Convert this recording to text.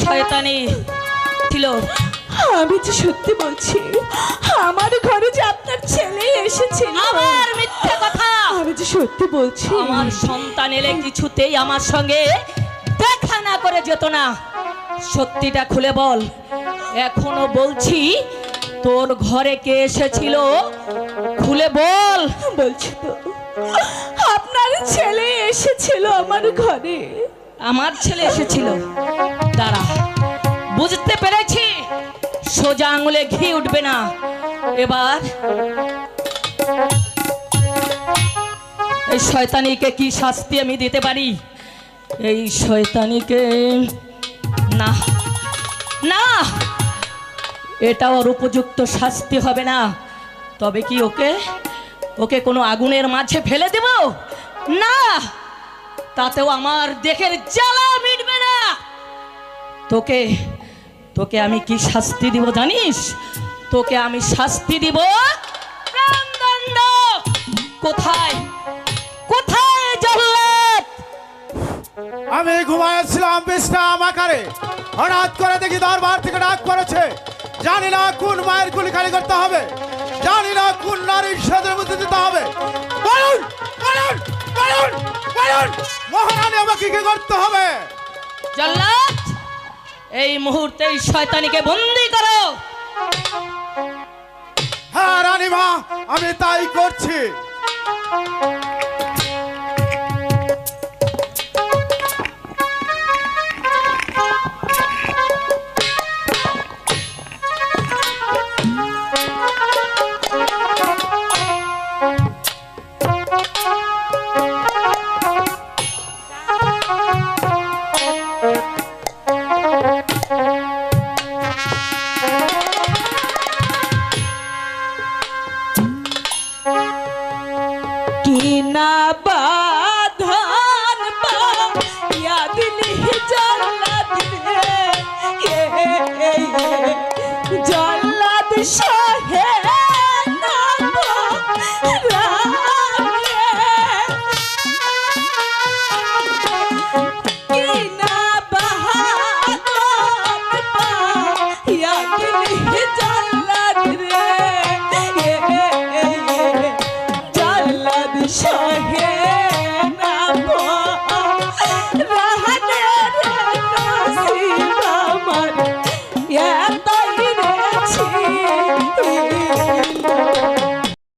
শয়তানি ছিল। আমি যে সত্যি বলছি, আমার ঘরে যে আপনার ছেলে এসেছিল। আমার মিথ্যা কথা। আমি যে সত্যি বলছি, আমার সন্তান এলে কিছুতেই আমার সঙ্গে দেখা না করে যেত না। সত্যিটা খুলে বল। এখনো বলছি, তোর ঘরে কে এসেছিল? খুলে বল। বলছি তো, আপনার ছেলে এসেছিল আমার ঘরে। আমার ছেলে এসেছিল? দাঁড়া, বুঝতে পেরেছি। সোজা আঙুলে ঘি উঠবে না। এবার এই শয়তানিকে কি শাস্তি আমি দিতে পারি? এই শয়তানিকে না না, এটা ওর উপযুক্ত শাস্তি হবে না। তবে কি ওকে ওকে কোনো আগুনের মাঝে ফেলে দেব? না, তাতেও আমার দেহের জ্বালা মিটবে না। তোকে তোকে আমি কি শাস্তি দিব জানিস? তোকে আমি শাস্তি দিব প্রাণদণ্ড। কোথায় কোথায় জল্লাদ? আমি ঘুমাচ্ছিলাম বিশ্রাম আকারে, হঠাৎ করে দেখি দরবার থেকে ডাক পড়েছে। জানি না কোন মায়ের গুলি খালি করতে হবে, জানি না কোন নারীর সাথে মধ্যে দিতে হবে। বলুন বলুন বলুন বলুন, মহারানী আমাকে কি করতে হবে? জল্লাদ, এই মুহূর্তে শয়তানিকে বন্দী করো। হ্যাঁ রানীমা, আমি তাই করছি। জল্লাদ মশাই